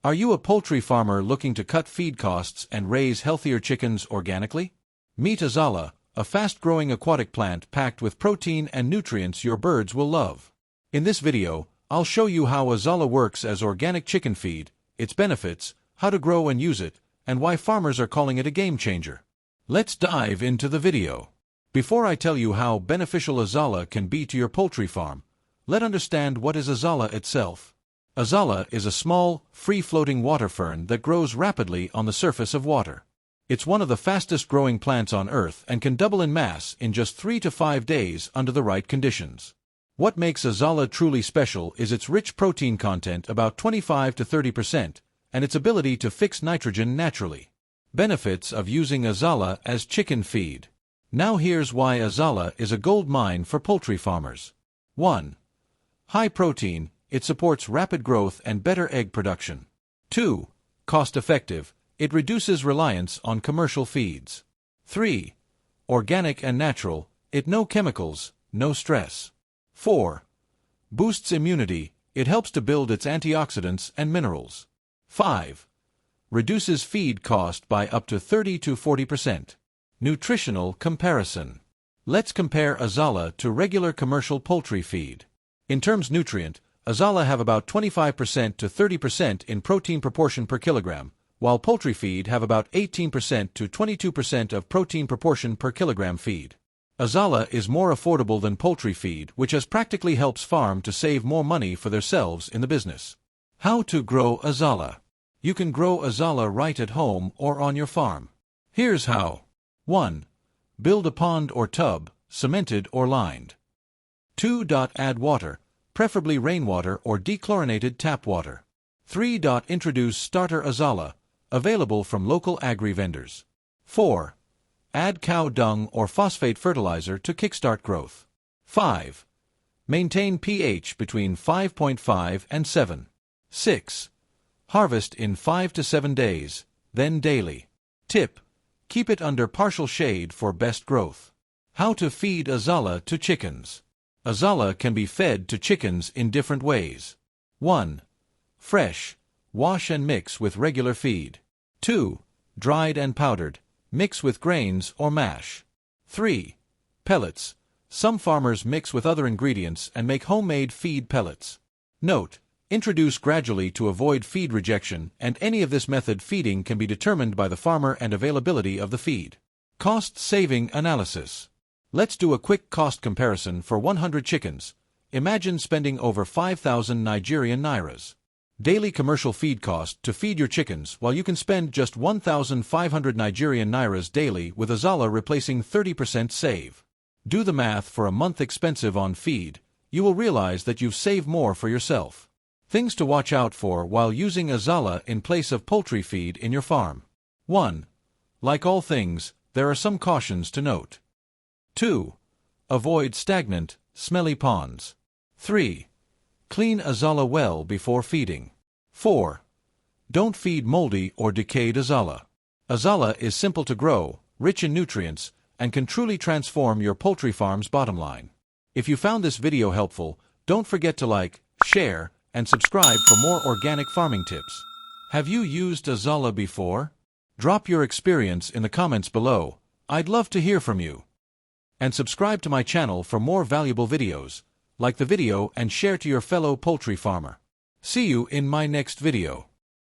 Are you a poultry farmer looking to cut feed costs and raise healthier chickens organically? Meet Azolla, a fast-growing aquatic plant packed with protein and nutrients your birds will love. In this video, I'll show you how Azolla works as organic chicken feed, its benefits, how to grow and use it, and why farmers are calling it a game changer. Let's dive into the video. Before I tell you how beneficial Azolla can be to your poultry farm, let's understand what is Azolla itself. Azolla is a small, free-floating water fern that grows rapidly on the surface of water. It's one of the fastest-growing plants on Earth and can double in mass in just 3 to 5 days under the right conditions. What makes Azolla truly special is its rich protein content, about 25 to 30%, and its ability to fix nitrogen naturally. Benefits of using Azolla as chicken feed. Now here's why Azolla is a gold mine for poultry farmers. 1. High protein. It supports rapid growth and better egg production. 2. Cost-effective. It reduces reliance on commercial feeds. 3. Organic and natural. It no chemicals, no stress. 4. Boosts immunity. It helps to build its antioxidants and minerals. 5. Reduces feed cost by up to 30 to 40%. Nutritional comparison. Let's compare Azolla to regular commercial poultry feed. In terms nutrient, Azolla have about 25% to 30% in protein proportion per kilogram, while poultry feed have about 18% to 22% of protein proportion per kilogram feed. Azolla is more affordable than poultry feed, which has practically helps farm to save more money for themselves in the business. How to grow Azolla. You can grow Azolla right at home or on your farm. Here's how. 1. Build a pond or tub, cemented or lined. 2. Add water, preferably rainwater or dechlorinated tap water. 3. Introduce starter Azolla, available from local agri-vendors. 4. Add cow dung or phosphate fertilizer to kickstart growth. 5. Maintain pH between 5.5 and 7. 6. Harvest in 5 to 7 days, then daily. Tip: keep it under partial shade for best growth. How to feed Azolla to chickens. Azolla can be fed to chickens in different ways. 1. Fresh. Wash and mix with regular feed. 2. Dried and powdered. Mix with grains or mash. 3. Pellets. Some farmers mix with other ingredients and make homemade feed pellets. Note: introduce gradually to avoid feed rejection, and any of this method feeding can be determined by the farmer and availability of the feed. Cost-saving analysis. Let's do a quick cost comparison for 100 chickens. Imagine spending over 5,000 Nigerian nairas. Daily commercial feed cost to feed your chickens, while you can spend just 1,500 Nigerian nairas daily with Azolla replacing 30% save. Do the math for a month expensive on feed. You will realize that you've saved more for yourself. Things to watch out for while using Azolla in place of poultry feed in your farm. 1. Like all things, there are some cautions to note. 2. Avoid stagnant, smelly ponds. 3. Clean Azolla well before feeding. 4. Don't feed moldy or decayed Azolla. Azolla is simple to grow, rich in nutrients, and can truly transform your poultry farm's bottom line. If you found this video helpful, don't forget to like, share, and subscribe for more organic farming tips. Have you used Azolla before? Drop your experience in the comments below. I'd love to hear from you. And subscribe to my channel for more valuable videos. Like the video and share to your fellow poultry farmer. See you in my next video.